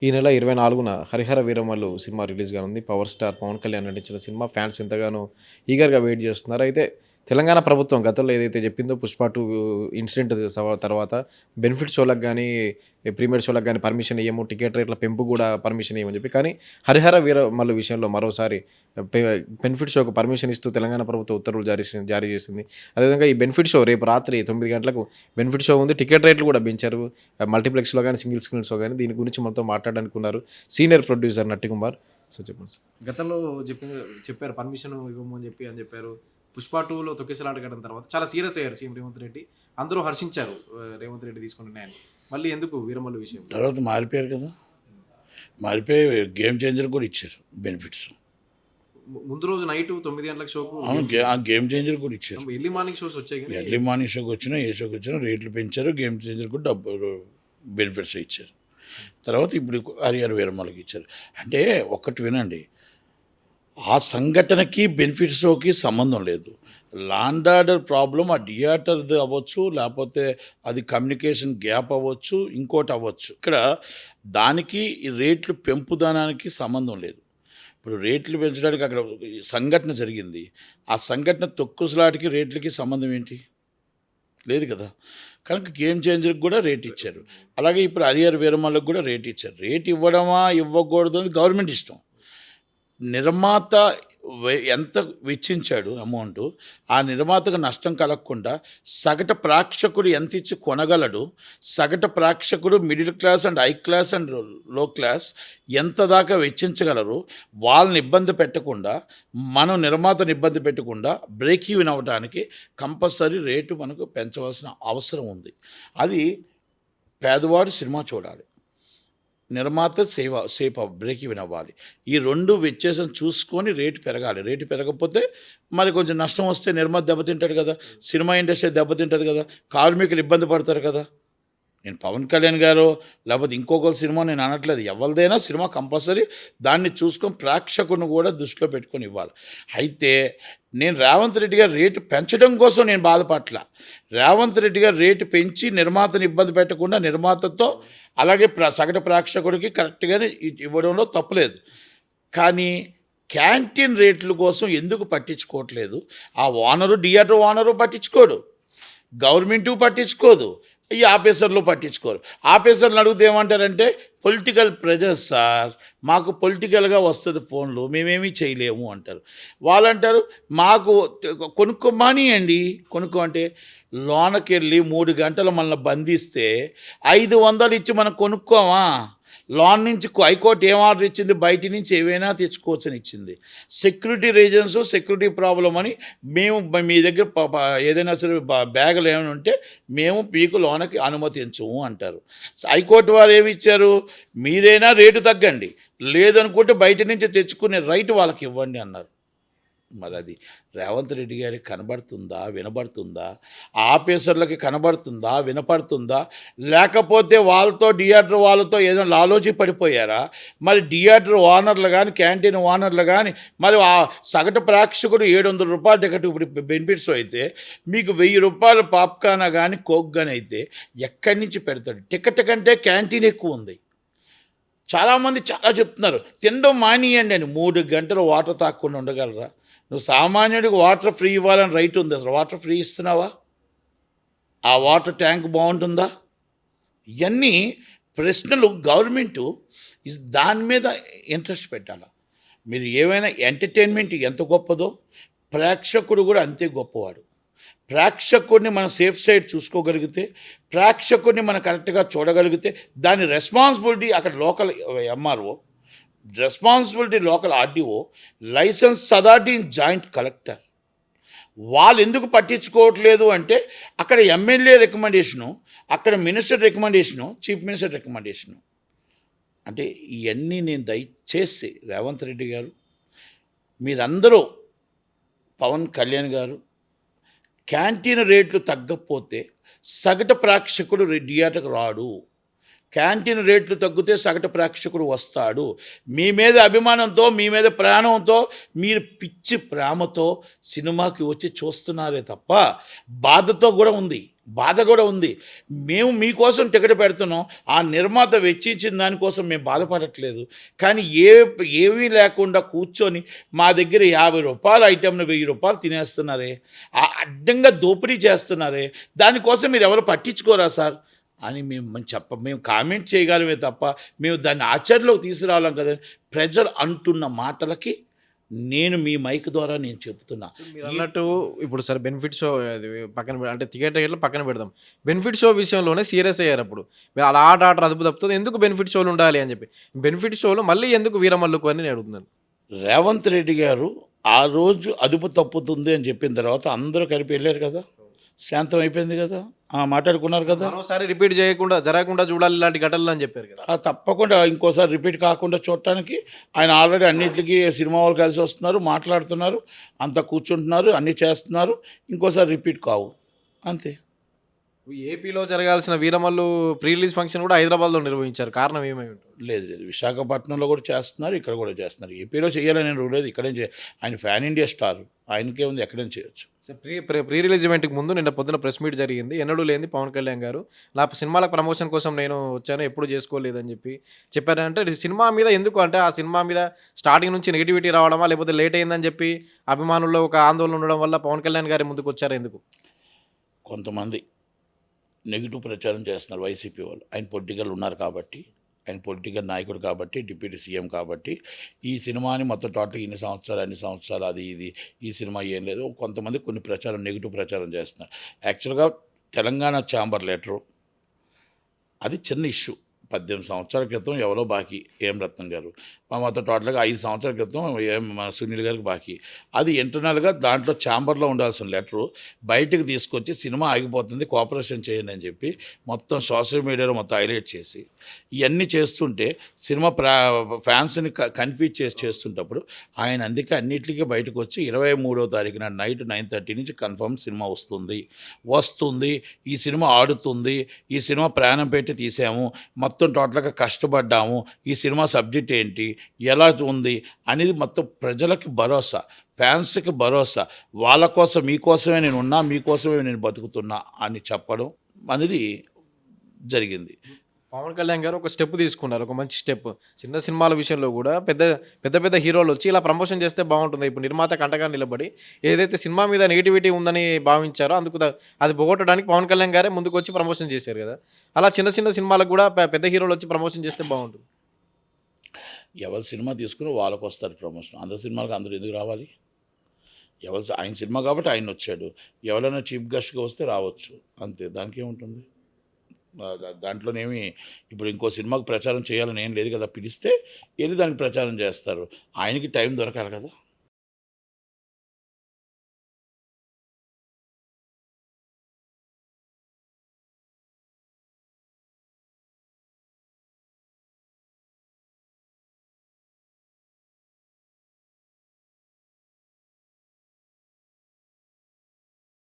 ఈ నెల 24న 'Harihara Veeramallu' cinema release కానుంది. పవర్ స్టార్ పవన్ కళ్యాణ్ నటించిన సినిమా. ఫ్యాన్స్ ఎంతగానో ఈగర్‌గా వెయిట్ చేస్తున్నారు. అయితే తెలంగాణ ప్రభుత్వం గతంలో ఏదైతే చెప్పిందో 'పుష్ప 2' ఇన్సిడెంట్ తర్వాత బెనిఫిట్ షోలకు గానీ, ప్రీమియర్ షోలకు గానీ పర్మిషన్ ఇయ్యము. టికెట్ రేట్ల పెంపు కూడా పర్మిషన్ ఇయ్యమని చెప్పి. కానీ 'హరిహర వీరమల్లు' విషయంలో మరోసారి పె బెనిఫిట్ షోకు పర్మిషన్ ఇస్తూ తెలంగాణ ప్రభుత్వం ఉత్తర్వులు జారీ చేసింది. అదేవిధంగా ఈ బెనిఫిట్ షో రేపు రాత్రి 9 గంటలకు బెనిఫిట్ షో ఉంది. టికెట్ రేట్లు కూడా పెంచారు. మల్టీప్లెక్స్‌లో గానీ, సింగిల్ స్క్రీన్స్‌లో గానీ దీని గురించి మనతో మాట్లాడడానికి ఉన్నారు సీనియర్ ప్రొడ్యూసర్ నట్టికుమార్. సో చెప్పండి సార్. గతంలో చెప్పారు పర్మిషన్ ఇవ్వము అని చెప్పారు. 'పుష్ప 2'లో తొక్కిసలాట కట్టిన తర్వాత చాలా సీరియస్ అయ్యారు సీఎం రేవంత్ రెడ్డి. అందరూ హర్షించారు రేవంత్ రెడ్డి తీసుకున్న నిర్ణయాన్ని. మళ్ళీ ఎందుకు వీరమల్లు విషయం? తర్వాత మారిపోయారు కదా, మారిపోయి గేమ్ చేంజర్ కూడా ఇచ్చారు బెనిఫిట్స్. ముందు రోజు నైట్ 9 గంటలకు షోకు అవును, ఆ గేమ్ చేంజర్ కూడా ఇచ్చారు. ఎర్లీ మార్నింగ్ షోస్ వచ్చాయి కానీ ఎర్లీ మార్నింగ్ షోకి వచ్చినా ఏ షోకి వచ్చినా రేట్లు పెంచారు. గేమ్ చేంజర్ కూడా డబ్బు బెనిఫిట్స్ ఇచ్చారు. తర్వాత ఇప్పుడు హరిహర వీరమల్లుకి ఇచ్చారు. అంటే ఒక్కటి వినండి, ఆ సంఘటనకి బెనిఫిట్ షోకి సంబంధం లేదు. లాండ్ ఆర్డర్ ప్రాబ్లం ఆ థియేటర్ది అవ్వచ్చు, లేకపోతే అది కమ్యూనికేషన్ గ్యాప్ అవ్వచ్చు, ఇంకోటి అవ్వచ్చు. ఇక్కడ దానికి ఈ రేట్లు పెంపుదనానికి సంబంధం లేదు. ఇప్పుడు రేట్లు పెంచడానికి అక్కడ సంఘటన జరిగింది. ఆ సంఘటన తొక్కుసలాటికి రేట్లకి సంబంధం ఏంటి? లేదు కదా. కనుక గేమ్ చేంజర్కి కూడా రేట్ ఇచ్చారు. అలాగే ఇప్పుడు హరిహర వీరమల్లుకి కూడా రేట్ ఇచ్చారు. రేట్ ఇవ్వడమా ఇవ్వకూడదు అని గవర్నమెంట్ ఇష్టం. నిర్మాత ఎంత వెచ్చించాడు అమౌంటు, ఆ నిర్మాతకు నష్టం కలగకుండా సగటు ప్రేక్షకుడు ఎంత ఇచ్చి కొనగలడు, సగటు ప్రేక్షకుడు middle class and high class and low class ఎంత దాకా వెచ్చించగలరు, వాళ్ళని ఇబ్బంది పెట్టకుండా, మనం నిర్మాతను ఇబ్బంది పెట్టకుండా బ్రేక్ ఈవెన్ అవ్వడానికి కంపల్సరీ రేటు మనకు పెంచవలసిన అవసరం ఉంది. అది పేదవాడు సినిమా చూడాలి, నిర్మాత సేఫ్ బ్రేక్ ఈవెన్ అవ్వాలి. ఈ రెండు వ్యత్యాసం చూసుకొని రేటు పెరగాలి. రేటు పెరగకపోతే మరి కొంచెం నష్టం వస్తే నిర్మాత దెబ్బతింటాడు కదా, సినిమా ఇండస్ట్రీ దెబ్బతింటుంది కదా, కార్మికులు ఇబ్బంది పడతారు కదా. నేను పవన్ కళ్యాణ్ గారు లేకపోతే ఇంకొక సినిమా నేను అనట్లేదు. ఎవరిదైనా సినిమా కంపల్సరీ దాన్ని చూసుకొని ప్రేక్షకుని కూడా దృష్టిలో పెట్టుకొని ఇవ్వాలి. అయితే నేను రేవంత్ రెడ్డి గారు రేటు పెంచడం కోసం నేను బాధపడట్ల. రేవంత్ రెడ్డి గారు రేటు పెంచి నిర్మాతను ఇబ్బంది పెట్టకుండా నిర్మాతతో అలాగే సగటు ప్రేక్షకుడికి కరెక్ట్గానే ఇవ్వడంలో తప్పులేదు. కానీ క్యాంటీన్ రేట్ల కోసం ఎందుకు పట్టించుకోవట్లేదు? ఆ ఓనరు థియేటర్ ఓనరు పట్టించుకోడు, గవర్నమెంటు పట్టించుకోదు, ఈ ఆఫీసర్లు పట్టించుకోరు. ఆఫీసర్లు అడిగితే ఏమంటారంటే పొలిటికల్ ప్రెజర్ సార్, మాకు పొలిటికల్గా వస్తుంది ఫోన్లు, మేమేమీ చేయలేము అంటారు. వాళ్ళంటారు మాకు కొనుక్కోమానియండి. కొనుక్కో అంటే లోనకి వెళ్ళి 3 గంటలు మనల్ని బంధిస్తే 500 ఇచ్చి మనం కొనుక్కోమా? లోన్ నుంచి హైకోర్టు ఏం ఆర్డర్ ఇచ్చింది? బయట నుంచి ఏవైనా తెచ్చుకోవచ్చని ఇచ్చింది. సెక్యూరిటీ రీజన్స్, సెక్యూరిటీ ప్రాబ్లం అని మేము మీ దగ్గర ఏదైనా సరే బ్యాగులు ఏమైనా ఉంటే మేము మీకు లోనకి అనుమతించము అంటారు. హైకోర్టు వారు ఏమి ఇచ్చారు? మీరైనా రేటు తగ్గండి, లేదనుకుంటే బయట నుంచి తెచ్చుకునే రైట్ వాళ్ళకి ఇవ్వండి అన్నారు. మరి అది రేవంత్ రెడ్డి గారికి కనబడుతుందా, వినబడుతుందా? ఆఫీసర్లకి కనబడుతుందా, వినపడుతుందా? లేకపోతే వాళ్ళతో థియేటర్ వాళ్ళతో ఏదైనా లాలోచి పడిపోయారా? మరి థియేటర్ ఓనర్లు కానీ, క్యాంటీన్ ఓనర్లు కానీ, మరి ఆ సగటు ప్రేక్షకుడు 700 రూపాయల టికెట్ ఇప్పుడు బెనిఫిట్స్ అయితే మీకు 1000 రూపాయలు పాప్కార్న్ కానీ కోక్ కానీ అయితే ఎక్కడి నుంచి పెడతాడు? టికెట్ కంటే క్యాంటీన్ ఎక్కువ ఉంది. చాలామంది చాలా చెప్తున్నారు తినడం మానేయండి అని. 3 గంటలు వాటర్ తాగకుండా ఉండగలరా? నువ్వు సామాన్యుడికి వాటర్ ఫ్రీ ఇవ్వాలని రైట్ ఉంది, అసలు వాటర్ ఫ్రీ ఇస్తున్నావా? ఆ వాటర్ ట్యాంక్ బాగుంటుందా? ఇవన్నీ ప్రశ్నలు. గవర్నమెంటు దాని మీద ఇంట్రెస్ట్ పెట్టాలి. మీరు ఏమైనా ఎంటర్టైన్మెంట్ ఎంత గొప్పదో ప్రేక్షకుడు కూడా అంతే గొప్పవాడు. ప్రేక్షకుడిని మనం సేఫ్ సైడ్ చూసుకోగలిగితే, ప్రేక్షకుడిని మనం కరెక్ట్గా చూడగలిగితే దాని రెస్పాన్సిబిలిటీ అక్కడ local MRO, responsibility local RDO, licence authority joint collector. వాళ్ళు ఎందుకు పట్టించుకోవట్లేదు అంటే అక్కడ ఎమ్మెల్యే రికమెండేషను, అక్కడ minister recommendation, chief minister recommendation. అంటే ఇవన్నీ నేను దయచేసి రేవంత్ రెడ్డి గారు, మీరందరూ, పవన్ కళ్యాణ్ గారు, క్యాంటీన్ రేట్లు తగ్గకపోతే సగటు ప్రేక్షకుడు థియేటర్కి రాడు. క్యాంటీన్ రేట్లు తగ్గితే సగటు ప్రేక్షకుడు వస్తాడు. మీ మీద అభిమానంతో, మీ మీద ప్రాణంతో, మీరు పిచ్చి ప్రేమతో సినిమాకి వచ్చి చూస్తున్నారే తప్ప బాధతో కూడా ఉంది. బాధ కూడా ఉంది. మేము మీకోసం టికెట్ పెడుతున్నాం. ఆ నిర్మాత వెచ్చించిన దానికోసం మేము బాధపడట్లేదు. కానీ ఏమీ లేకుండా కూర్చొని మా దగ్గర రూ. 50 ఐటెంను రూ. 1000 తినేస్తున్నారే! అడ్డంగా దోపిడీ చేస్తున్నారే! దానికోసం మీరెవరు పట్టించుకోరా సార్? అని మేము కామెంట్ చేయగలమే తప్ప, మేము దాన్ని ఆచరణలోకి తీసుకురాలేం కదా! ప్రజలు అంటున్న మాటలకి నేను మీ మైక్ ద్వారా నేను చెప్తున్నా. మీరన్నట్టు ఇప్పుడు సరే బెనిఫిట్ షో అది పక్కన అంటే టికెట్లు పక్కన పెడదాం. బెనిఫిట్ షో విషయంలోనే సీరియస్ అయ్యారు అప్పుడు. మీరు అలా ఆట అదుపు తప్పుతుంది. ఎందుకు బెనిఫిట్ షోలు ఉండాలి అని చెప్పి. బెనిఫిట్ షోలో మళ్ళీ ఎందుకు వీరమల్లుకు అని నేను అడుగుతున్నాను. రేవంత్ రెడ్డి గారు ఆ రోజు అదుపు తప్పుతుంది అని చెప్పిన తర్వాత అందరూ కలిపి వెళ్ళారు కదా! శాంతం అయిపోయింది కదా! మాట్లాడుకున్నారు కదా! మరోసారి రిపీట్ జరగకుండా చూడాలి ఇలాంటి ఘటనలు అని చెప్పారు కదా. తప్పకుండా ఇంకోసారి రిపీట్ కాకుండా చూడటానికి ఆయన ఆల్రెడీ అన్నిటికీ సినిమా వాళ్ళు కలిసి వస్తున్నారు, మాట్లాడుతున్నారు, అంతా కూర్చుంటున్నారు, అన్నీ చేస్తున్నారు. ఇంకోసారి రిపీట్ కావు అంతే. ఏపీలో జరగాల్సిన వీరమల్లు ప్రీ రిలీజ్ ఫంక్షన్ కూడా హైదరాబాద్లో నిర్వహించారు. కారణం ఏమై ఉంటుంది? లేదు విశాఖపట్నంలో కూడా చేస్తున్నారు, ఇక్కడ కూడా చేస్తున్నారు. ఏపీలో చేయాలని రూల్ లేదు, ఇక్కడేం ఆయన ఫ్యాన్ ఇండియా స్టార్, ఆయనకే ఉంది, ఎక్కడైనా చేయొచ్చు. ప్రీ రిలీజ్ ఈవెంట్కి ముందు నిన్న పొద్దున ప్రెస్ మీట్ జరిగింది. ఎన్నడూ లేని పవన్ కళ్యాణ్ గారు నా సినిమాల ప్రమోషన్ కోసం నేను వచ్చాను, ఎప్పుడు చేసుకోలేదని చెప్పారంటే సినిమా మీద ఎందుకు అంటే ఆ సినిమా మీద స్టార్టింగ్ నుంచి నెగిటివిటీ రావడమా, లేకపోతే లేట్ అయిందని చెప్పి అభిమానుల్లో ఒక ఆందోళన ఉండడం వల్ల పవన్ కళ్యాణ్ గారి ముందుకు వచ్చారు ఎందుకు? కొంతమంది నెగిటివ్ ప్రచారం చేస్తున్నారు వైసీపీ వాళ్ళు. ఆయన పొలిటికల్ ఉన్నారు కాబట్టి, ఆయన పొలిటికల్ నాయకుడు కాబట్టి, డిప్యూటీ సీఎం కాబట్టి ఈ సినిమాని మొత్తం టోటల్ అన్ని సంవత్సరాలు అది ఇది ఈ సినిమా ఏం లేదు. కొంతమంది కొన్ని ప్రచారం నెగిటివ్ ప్రచారం చేస్తున్నారు. యాక్చువల్గా తెలంగాణ ఛాంబర్ లెటరు అది చిన్న ఇష్యూ. 18 సంవత్సరాల క్రితం ఎవరో బాకీ రత్నం గారు, మొత్తం టోటల్గా 5 సంవత్సరాల క్రితం మన సునీల్ గారికి బాకీ. అది ఇంటర్నల్గా దాంట్లో ఛాంబర్లో ఉండాల్సిన లెటరు బయటకు తీసుకొచ్చి సినిమా ఆగిపోతుంది కోఆపరేషన్ చేయండి అని చెప్పి మొత్తం సోషల్ మీడియాలో మొత్తం హైలైట్ చేసి ఇవన్నీ చేస్తుంటే సినిమా ఫ్యాన్స్ని కన్ఫ్యూజ్ చేస్తుంటప్పుడు ఆయన అందుకే అన్నిటికీ బయటకు వచ్చి 23వ తారీఖున నైట్ 9:30 నుంచి కన్ఫర్మ్ సినిమా వస్తుంది, ఈ సినిమా ఆడుతుంది, ఈ సినిమా ప్రాణం పెట్టి తీసాము, మొత్తం టోటల్గా కష్టపడ్డాము, ఈ సినిమా సబ్జెక్ట్ ఏంటి, ఎలా ఉంది అనేది మొత్తం ప్రజలకి భరోసా, ఫ్యాన్స్కి భరోసా, వాళ్ళ కోసం మీకోసమే నేను ఉన్నా, మీకోసమే నేను బతుకుతున్నా అని చెప్పడం అనేది జరిగింది. పవన్ కళ్యాణ్ గారు ఒక స్టెప్ తీసుకున్నారు, ఒక మంచి స్టెప్. చిన్న సినిమాల విషయంలో కూడా పెద్ద హీరోలు వచ్చి ఇలా ప్రమోషన్ చేస్తే బాగుంటుంది. ఇప్పుడు నిర్మాత కంటగా నిలబడి ఏదైతే సినిమా మీద నెగిటివిటీ ఉందని భావించారో అందుకు అది పోగొట్టడానికి పవన్ కళ్యాణ్ గారే ముందుకు వచ్చి ప్రమోషన్ చేశారు కదా. అలా చిన్న సినిమాలకు కూడా పెద్ద హీరోలు వచ్చి ప్రమోషన్ చేస్తే బాగుంటుంది. ఎవరి సినిమా తీసుకుని వాళ్ళకు వస్తారు ప్రమోషన్. అందరి సినిమాలకు అందరూ ఎందుకు రావాలి? ఆయన సినిమా కాబట్టి ఆయన వచ్చాడు, ఎవరైనా చీఫ్ గెస్ట్గా వస్తే రావచ్చు అంతే, దానికి ఏముంటుంది? దాంట్లోనేమి ఇప్పుడు ఇంకో సినిమాకు ప్రచారం చేయాలని ఏం లేదు కదా. పిలిస్తే వెళ్ళి దానికి ప్రచారం చేస్తారు. ఆయనకి టైం దొరకాలి కదా.